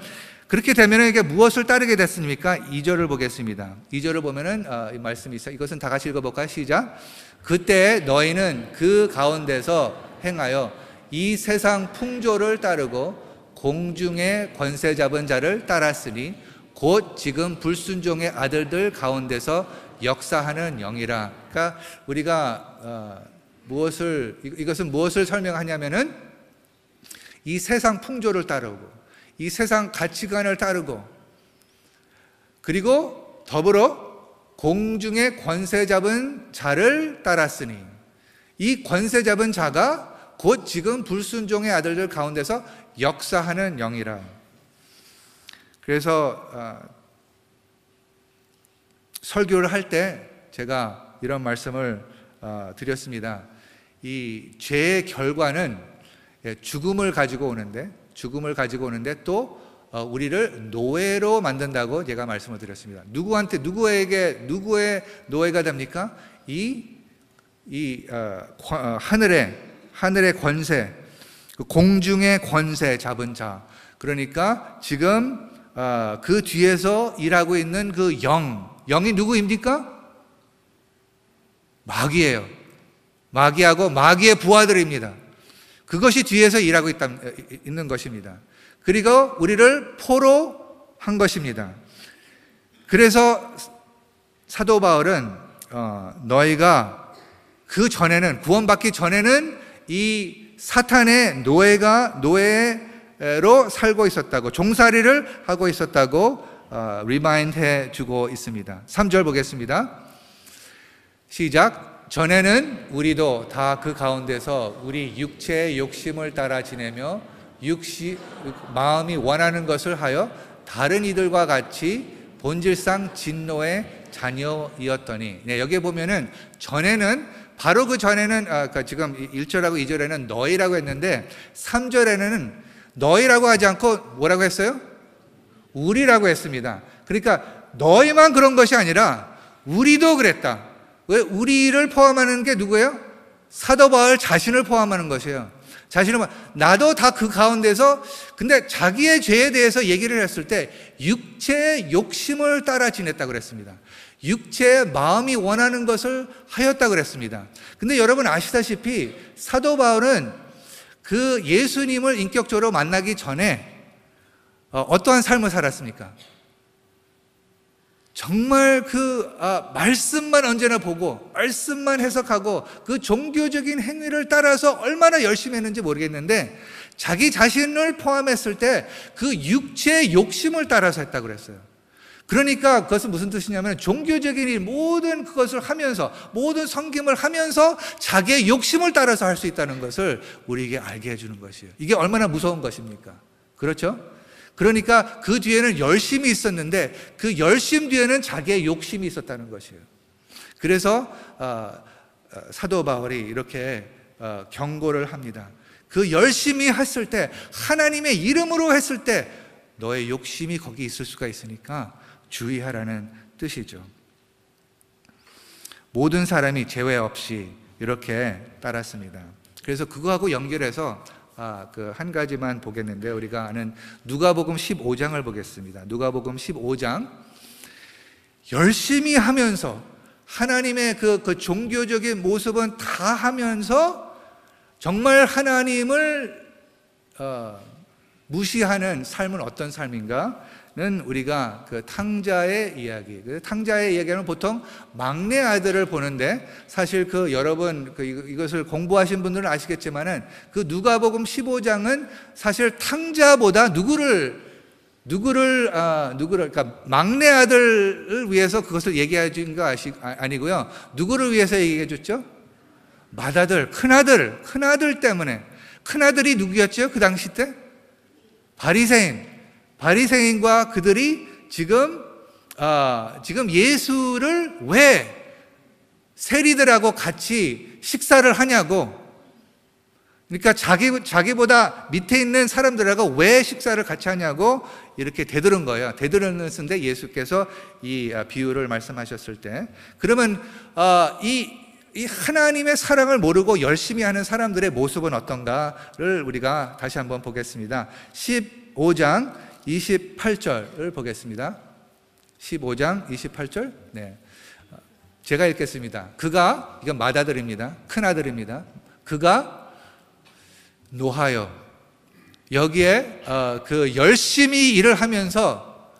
그렇게 되면 이게 무엇을 따르게 됐습니까? 2절을 보겠습니다. 2절을 보면은 이 말씀이 있어요. 이것은 다 같이 읽어볼까요? 시작. 그때 너희는 그 가운데서 행하여 이 세상 풍조를 따르고 공중의 권세 잡은 자를 따랐으니 곧 지금 불순종의 아들들 가운데서 역사하는 영이라. 그러니까 우리가 이것은 무엇을 설명하냐면은 이 세상 풍조를 따르고 이 세상 가치관을 따르고 그리고 더불어 공중의 권세 잡은 자를 따랐으니 이 권세 잡은 자가 곧 지금 불순종의 아들들 가운데서 역사하는 영이라. 그래서 설교를 할 때 제가 이런 말씀을 드렸습니다. 이 죄의 결과는 죽음을 가지고 오는데 또 우리를 노예로 만든다고 제가 말씀을 드렸습니다. 누구의 노예가 됩니까? 하늘의 권세, 공중의 권세 잡은 자. 그러니까 지금 그 뒤에서 일하고 있는 그 영이 누구입니까? 마귀예요. 마귀하고 마귀의 부하들입니다. 그것이 뒤에서 일하고 있는 것입니다. 그리고 우리를 포로한 것입니다. 그래서 사도 바울은 너희가 그 전에는, 구원받기 전에는 이 사탄의 노예로 살고 있었다고, 종살이를 하고 있었다고 리마인드 해주고 있습니다. 3절 보겠습니다. 시작. 전에는 우리도 다 그 가운데서 우리 육체의 욕심을 따라 지내며 마음이 원하는 것을 하여 다른 이들과 같이 본질상 진노의 자녀이었더니. 네, 여기에 보면은 전에는, 바로 그 전에는 지금 1절하고 2절에는 너희라고 했는데 3절에는 너희라고 하지 않고 뭐라고 했어요? 우리라고 했습니다. 그러니까 너희만 그런 것이 아니라 우리도 그랬다. 왜? 우리를 포함하는 게 누구예요? 사도 바울 자신을 포함하는 것이에요. 나도 다 그 가운데서, 근데 자기의 죄에 대해서 얘기를 했을 때 육체의 욕심을 따라 지냈다고 그랬습니다. 육체의 마음이 원하는 것을 하였다고 그랬습니다. 근데 여러분 아시다시피 사도 바울은 그 예수님을 인격적으로 만나기 전에 어떠한 삶을 살았습니까? 정말 말씀만 언제나 보고 말씀만 해석하고 그 종교적인 행위를 따라서 얼마나 열심히 했는지 모르겠는데 자기 자신을 포함했을 때 그 육체의 욕심을 따라서 했다고 그랬어요. 그러니까 그것은 무슨 뜻이냐면 종교적인 일 모든 그것을 하면서, 모든 섬김을 하면서 자기의 욕심을 따라서 할 수 있다는 것을 우리에게 알게 해주는 것이에요. 이게 얼마나 무서운 것입니까? 그렇죠? 그러니까 그 뒤에는 열심이 있었는데 그 열심 뒤에는 자기의 욕심이 있었다는 것이에요. 그래서 사도 바울이 이렇게 경고를 합니다. 그 열심히 했을 때, 하나님의 이름으로 했을 때 너의 욕심이 거기 있을 수가 있으니까 주의하라는 뜻이죠. 모든 사람이 제외 없이 이렇게 따랐습니다. 그래서 그거하고 연결해서 한 가지만 보겠는데, 우리가 아는 누가복음 15장을 보겠습니다. 누가복음 15장. 열심히 하면서 하나님의 그 종교적인 모습은 다 하면서 정말 하나님을 무시하는 삶은 어떤 삶인가는 우리가 그 탕자의 이야기, 그 탕자의 이야기는 보통 막내 아들을 보는데, 사실 여러분 이것을 공부하신 분들은 아시겠지만은 그 누가복음 15장은 사실 탕자보다 그러니까 막내 아들을 위해서 그것을 얘기해 준 거 아니고요. 누구를 위해서 얘기해 줬죠? 맏아들, 큰아들 때문에. 큰아들이 누구였죠? 그 당시 때? 바리새인과 그들이 지금 예수를 왜 세리들하고 같이 식사를 하냐고. 그러니까 자기보다 밑에 있는 사람들하고 왜 식사를 같이 하냐고 이렇게 되들은 거예요. 되들었는데 예수께서 이 비유를 말씀하셨을 때, 그러면 이 하나님의 사랑을 모르고 열심히 하는 사람들의 모습은 어떤가를 우리가 다시 한번 보겠습니다. 15장 28절을 보겠습니다. 15장 28절. 네. 제가 읽겠습니다. 이건 맏아들입니다. 큰아들입니다. 그가 노하여, 여기에 그 열심히 일을 하면서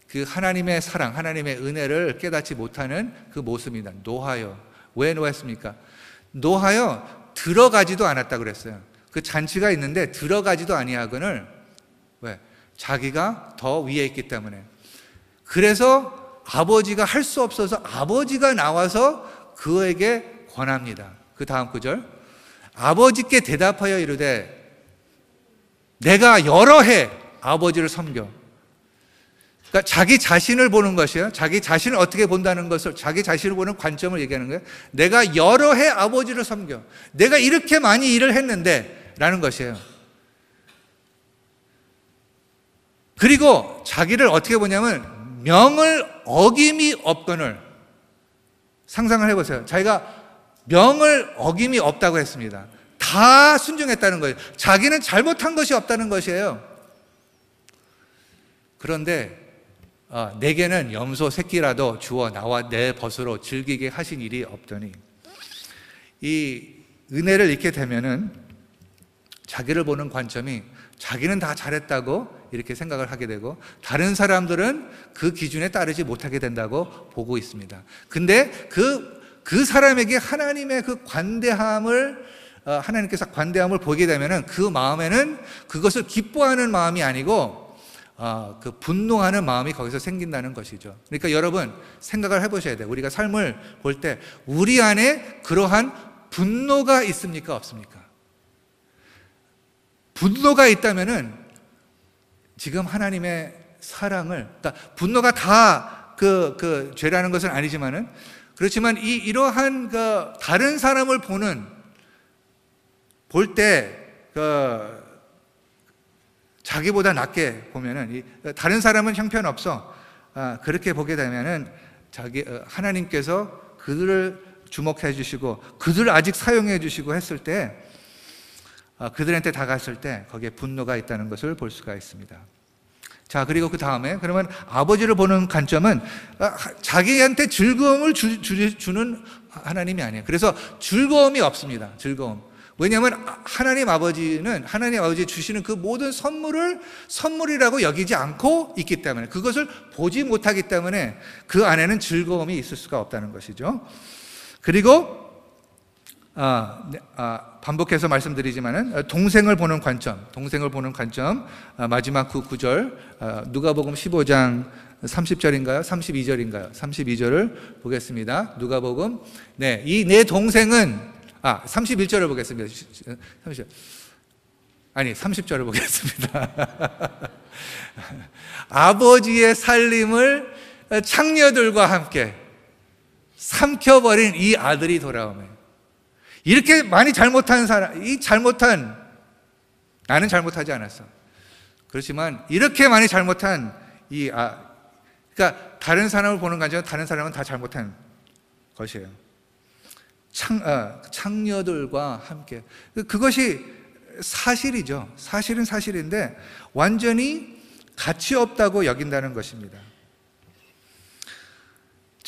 그 하나님의 사랑, 하나님의 은혜를 깨닫지 못하는 그 모습입니다. 노하여. 왜 노했습니까? 노하여 들어가지도 않았다 그랬어요. 그 잔치가 있는데 들어가지도 아니하거늘, 왜? 자기가 더 위에 있기 때문에. 그래서 아버지가 할 수 없어서 아버지가 나와서 그에게 권합니다. 그 다음 구절. 아버지께 대답하여 이르되 내가 여러 해 아버지를 섬겨. 그러니까 자기 자신을 보는 것이에요. 자기 자신을 어떻게 본다는 것을, 자기 자신을 보는 관점을 얘기하는 거예요. 내가 여러 해 아버지를 섬겨. 내가 이렇게 많이 일을 했는데 라는 것이에요. 그리고 자기를 어떻게 보냐면 명을 어김이 없거늘. 상상을 해보세요. 자기가 명을 어김이 없다고 했습니다. 다 순종했다는 거예요. 자기는 잘못한 것이 없다는 것이에요. 그런데 내게는 염소 새끼라도 주어 나와 내 벗으로 즐기게 하신 일이 없더니. 이 은혜를 잊게 되면은 자기를 보는 관점이 자기는 다 잘했다고 이렇게 생각을 하게 되고, 다른 사람들은 그 기준에 따르지 못하게 된다고 보고 있습니다. 근데 그 사람에게 하나님의 그 관대함을, 하나님께서 관대함을 보게 되면은 그 마음에는 그것을 기뻐하는 마음이 아니고 그 분노하는 마음이 거기서 생긴다는 것이죠. 그러니까 여러분 생각을 해보셔야 돼요. 우리가 삶을 볼 때 우리 안에 그러한 분노가 있습니까? 없습니까? 분노가 있다면은 지금 하나님의 사랑을, 그러니까 분노가 다 그 죄라는 것은 아니지만은, 그렇지만 이러한 다른 사람을 볼 때 자기보다 낮게 보면은, 다른 사람은 형편없어, 그렇게 보게 되면은 하나님께서 그들을 주목해 주시고 그들을 아직 사용해 주시고 했을 때, 그들한테 다가갔을 때 거기에 분노가 있다는 것을 볼 수가 있습니다. 자, 그리고 그 다음에, 그러면 아버지를 보는 관점은 자기한테 즐거움을 주는 하나님이 아니에요. 그래서 즐거움이 없습니다. 즐거움. 왜냐하면 하나님 아버지 주시는 그 모든 선물을 선물이라고 여기지 않고 있기 때문에, 그것을 보지 못하기 때문에 그 안에는 즐거움이 있을 수가 없다는 것이죠. 그리고 반복해서 말씀드리지만은 동생을 보는 관점, 마지막 그 구절, 누가복음 15장 30절인가요? 32절인가요? 32절을 보겠습니다. 누가복음. 네, 이 내 동생은 31절을 보겠습니다. 30절을 보겠습니다. 아버지의 살림을 창녀들과 함께 삼켜버린 이 아들이 돌아오매. 이렇게 많이 잘못한 사람, 나는 잘못하지 않았어. 그렇지만 이렇게 많이 잘못한 그러니까 다른 사람을 보는 관점은 다른 사람은 다 잘못한 것이에요. 창녀들과 함께. 그것이 사실이죠. 사실은 사실인데 완전히 가치 없다고 여긴다는 것입니다.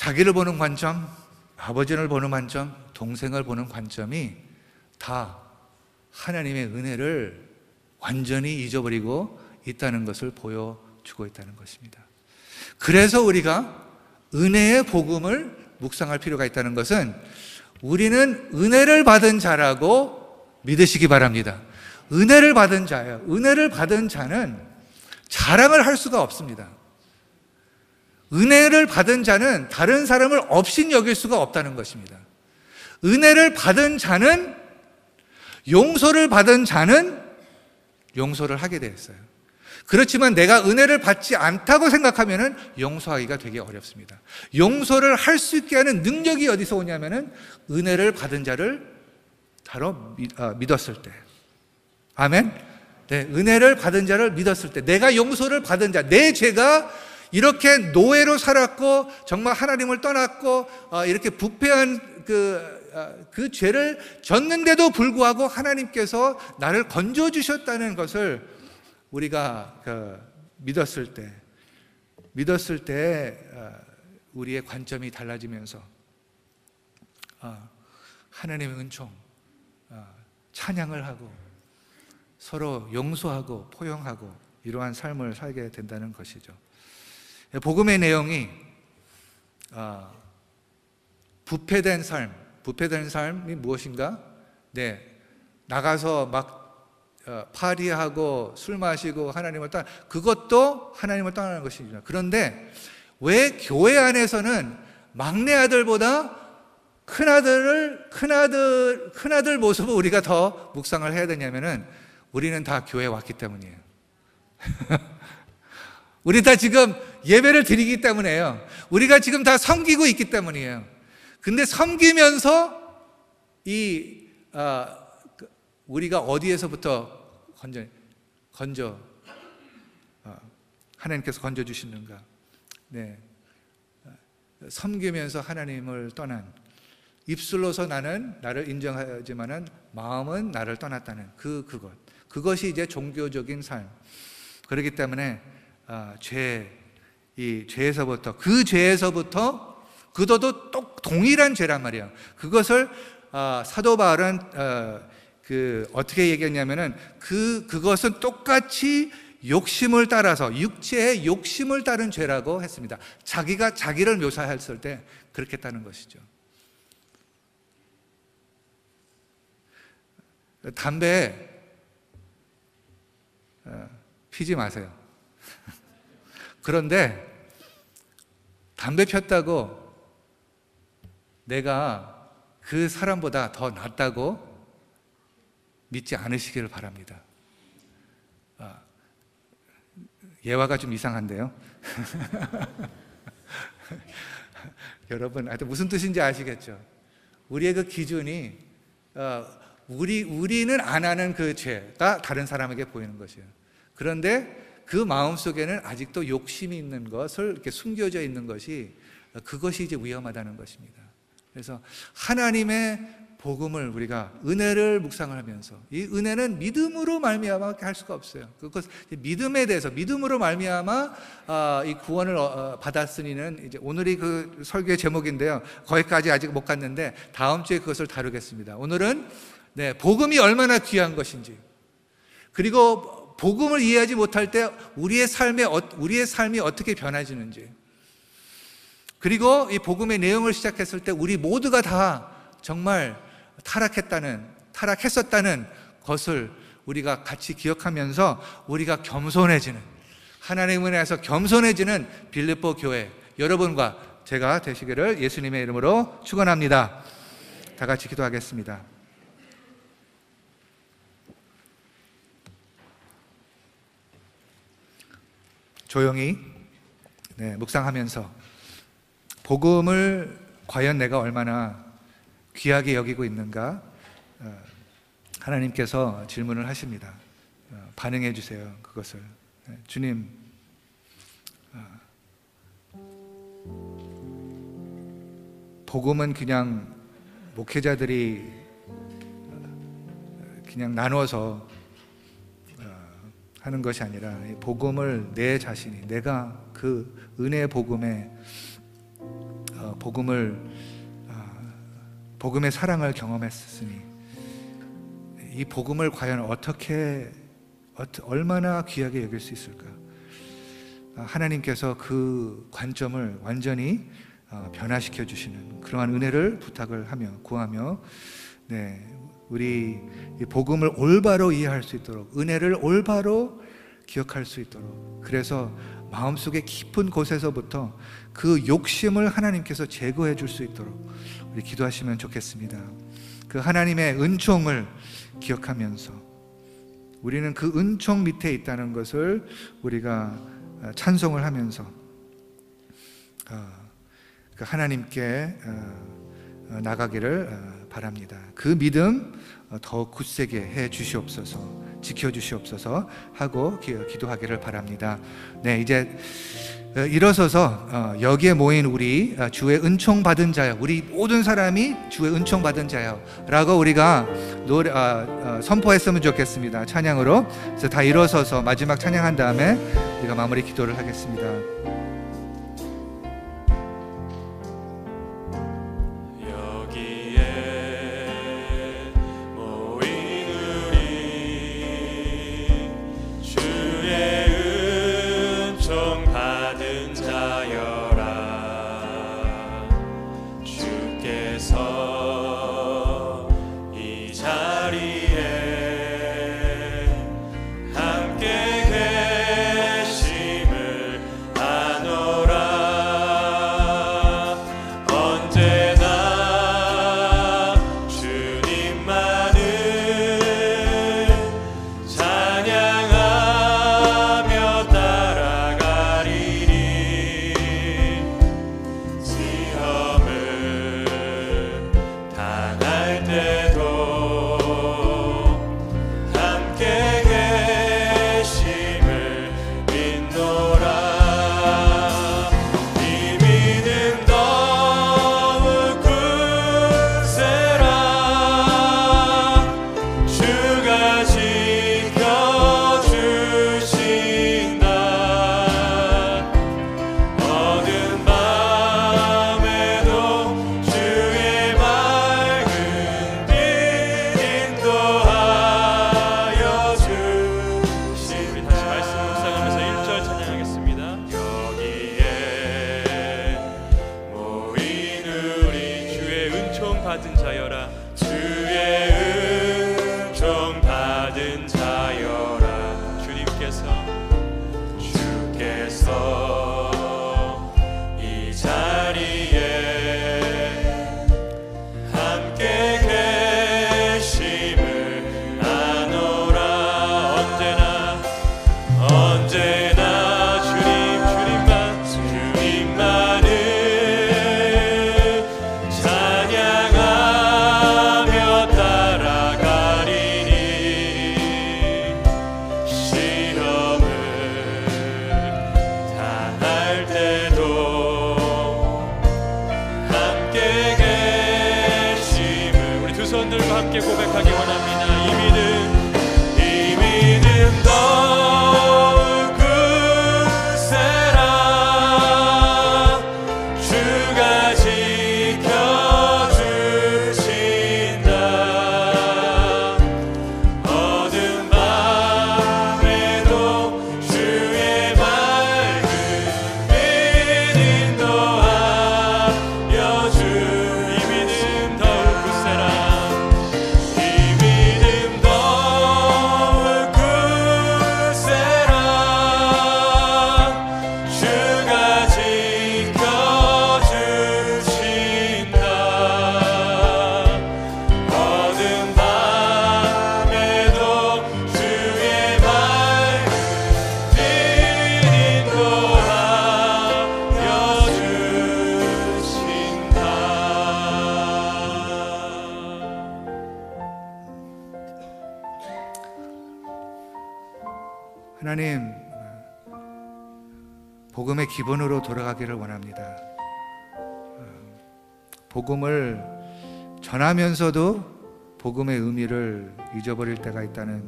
자기를 보는 관점, 아버지를 보는 관점, 동생을 보는 관점이 다 하나님의 은혜를 완전히 잊어버리고 있다는 것을 보여주고 있다는 것입니다. 그래서 우리가 은혜의 복음을 묵상할 필요가 있다는 것은 우리는 은혜를 받은 자라고 믿으시기 바랍니다. 은혜를 받은 자예요. 은혜를 받은 자는 자랑을 할 수가 없습니다. 은혜를 받은 자는 다른 사람을 없인 여길 수가 없다는 것입니다. 은혜를 받은 자는, 용서를 받은 자는 용서를 하게 되었어요. 그렇지만 내가 은혜를 받지 않다고 생각하면 용서하기가 되게 어렵습니다. 용서를 할 수 있게 하는 능력이 어디서 오냐면은 은혜를 받은 자를 바로 믿었을 때. 아멘. 네, 은혜를 받은 자를 믿었을 때, 내가 용서를 받은 자, 내 죄가 이렇게 노예로 살았고 정말 하나님을 떠났고 이렇게 부패한 그 죄를 졌는데도 불구하고 하나님께서 나를 건져주셨다는 것을 우리가 믿었을 때 우리의 관점이 달라지면서 하나님의 은총, 찬양을 하고 서로 용서하고 포용하고 이러한 삶을 살게 된다는 것이죠. 복음의 내용이 부패된 삶이 무엇인가? 네, 나가서 막 파리하고 술 마시고 하나님을 그것도 하나님을 떠나는 것입니다. 그런데 왜 교회 안에서는 막내 아들보다 큰아들 모습을 우리가 더 묵상을 해야 되냐면은 우리는 다 교회에 왔기 때문이에요. 우리 다 지금 예배를 드리기 때문이에요. 우리가 지금 다 섬기고 있기 때문이에요. 근데 섬기면서 우리가 어디에서부터 하나님께서 건져주시는가? 네, 섬기면서 하나님을 떠난, 입술로서 나를 인정하지만은 마음은 나를 떠났다는 그것이 이제 종교적인 삶. 그렇기 때문에 죄에서부터 그것도 또 동일한 죄란 말이에요. 그것을 사도 바울은 어떻게 얘기했냐면은 그것은 똑같이 욕심을 따라서 육체의 욕심을 따른 죄라고 했습니다. 자기가 자기를 묘사했을 때 그렇게 했다는 것이죠. 담배 피지 마세요. 그런데 담배 폈다고 내가 그 사람보다 더 낫다고 믿지 않으시기를 바랍니다. 예화가 좀 이상한데요. 여러분, 하여튼 무슨 뜻인지 아시겠죠? 우리의 그 기준이 우리는 안 하는 그 죄가 다른 사람에게 보이는 것이에요. 그런데 그 마음 속에는 아직도 욕심이 있는 것을 이렇게 숨겨져 있는 그것이 이제 위험하다는 것입니다. 그래서 하나님의 복음을 우리가 은혜를 묵상을 하면서, 이 은혜는 믿음으로 말미암아 할 수가 없어요. 그것 믿음에 대해서, 믿음으로 말미암아 이 구원을 받았으니는 이제 오늘이 그 설교의 제목인데요. 거기까지 아직 못 갔는데 다음 주에 그것을 다루겠습니다. 오늘은 복음이 얼마나 귀한 것인지, 그리고 복음을 이해하지 못할 때 우리의 삶이 어떻게 변해지는지, 그리고 이 복음의 내용을 시작했을 때 우리 모두가 다 정말 타락했었다는 것을 우리가 같이 기억하면서 우리가 겸손해지는, 하나님의 은혜에서 겸손해지는 빌립보 교회 여러분과 제가 되시기를 예수님의 이름으로 축원합니다. 다 같이 기도하겠습니다. 조용히 묵상하면서 복음을 과연 내가 얼마나 귀하게 여기고 있는가, 하나님께서 질문을 하십니다. 반응해 주세요. 그것을. 주님, 복음은 그냥 목회자들이 그냥 나누어서 하는 것이 아니라 복음을 내 자신이, 내가 그 은혜의 복음에 복음의 사랑을 경험했으니 이 복음을 과연 얼마나 귀하게 여길 수 있을까? 하나님께서 그 관점을 완전히 변화시켜 주시는 그러한 은혜를 부탁을 하며 구하며, 우리 이 복음을 올바로 이해할 수 있도록, 은혜를 올바로 기억할 수 있도록, 그래서 마음속의 깊은 곳에서부터 그 욕심을 하나님께서 제거해 줄 수 있도록 우리 기도하시면 좋겠습니다. 그 하나님의 은총을 기억하면서 우리는 그 은총 밑에 있다는 것을 우리가 찬송을 하면서 하나님께 나가기를 바랍니다. 그 믿음 더욱 굳세게 해 주시옵소서, 지켜 주시옵소서 하고 기도하기를 바랍니다. 이제 일어서서 여기에 모인 우리 주의 은총 받은 자여, 우리 모든 사람이 주의 은총 받은 자여 라고 우리가 선포했으면 좋겠습니다. 찬양으로. 그래서 다 일어서서 마지막 찬양한 다음에 우리가 마무리 기도를 하겠습니다. 받은 자여라. 주의 은총 받은 자여라. 주께서 이 자리에 함께 계심을 아노라. 언제나 주님만을 찬양하며 따라가리니 시험을 당할 때도 함께 계심을 우리 두 손 들고 함께 고백하기 원합니다. 이 믿음 더욱 굳세라. 주가 지켜주신다. 어두운 밤에도 주의 맑은 빛 인도하여 주. 이 믿음 더욱 굳세라. 이 믿음 더욱 굳세라. 주가 지켜주신다. 어두운 밤에도 주의 맑은 빛 인도하여 주신다. 하나님, 복음의 기본으로 돌아가기를 원합니다. 복음을 전하면서도 복음의 의미를 잊어버릴 때가 있다는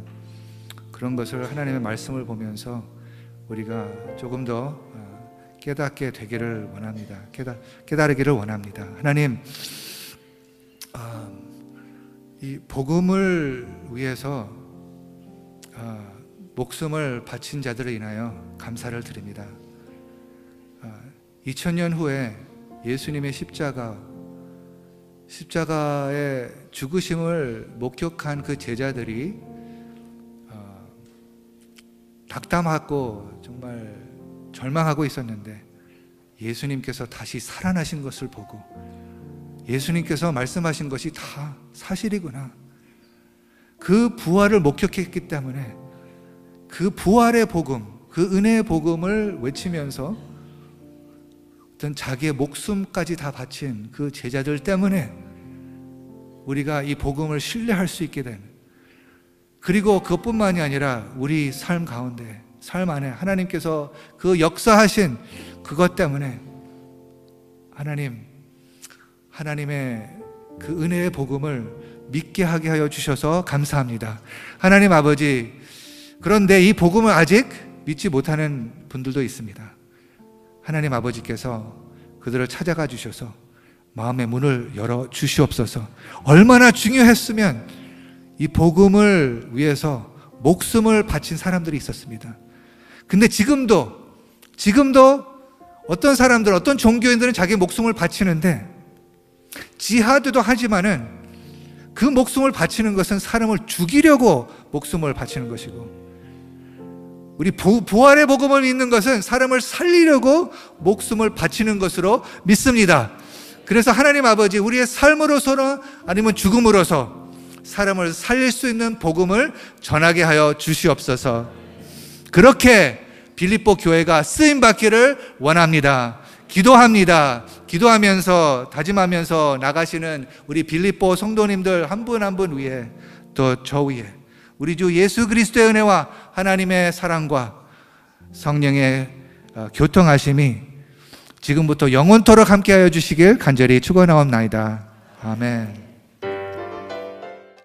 그런 것을 하나님의 말씀을 보면서 우리가 조금 더 깨닫게 되기를 원합니다. 깨달으기를 원합니다. 하나님, 이 복음을 위해서 목숨을 바친 자들을 인하여 감사를 드립니다. 2000년 후에 예수님의 십자가의 죽으심을 목격한 그 제자들이 낙담하고 정말 절망하고 있었는데 예수님께서 다시 살아나신 것을 보고 예수님께서 말씀하신 것이 다 사실이구나, 그 부활을 목격했기 때문에 그 부활의 복음, 그 은혜의 복음을 외치면서 어떤 자기의 목숨까지 다 바친 그 제자들 때문에 우리가 이 복음을 신뢰할 수 있게 된, 그리고 그것뿐만이 아니라 우리 삶 가운데, 삶 안에 하나님께서 그 역사하신 그것 때문에 하나님의 그 은혜의 복음을 믿게 하게 하여 주셔서 감사합니다. 하나님 아버지, 그런데 이 복음을 아직 믿지 못하는 분들도 있습니다. 하나님 아버지께서 그들을 찾아가 주셔서 마음의 문을 열어 주시옵소서. 얼마나 중요했으면 이 복음을 위해서 목숨을 바친 사람들이 있었습니다. 근데 지금도 어떤 사람들, 어떤 종교인들은 자기 목숨을 바치는데, 지하드도 하지만은 그 목숨을 바치는 것은 사람을 죽이려고 목숨을 바치는 것이고, 우리 부활의 복음을 믿는 것은 사람을 살리려고 목숨을 바치는 것으로 믿습니다. 그래서 하나님 아버지, 우리의 삶으로서나 아니면 죽음으로서 사람을 살릴 수 있는 복음을 전하게 하여 주시옵소서. 그렇게 빌립보 교회가 쓰임받기를 원합니다. 기도합니다. 기도하면서 다짐하면서 나가시는 우리 빌립보 성도님들 한 분 한 분 위에, 또 저 위에 우리 주 예수 그리스도의 은혜와 하나님의 사랑과 성령의 교통하심이 지금부터 영원토록 함께하여 주시길 간절히 축원하옵나이다. 아멘.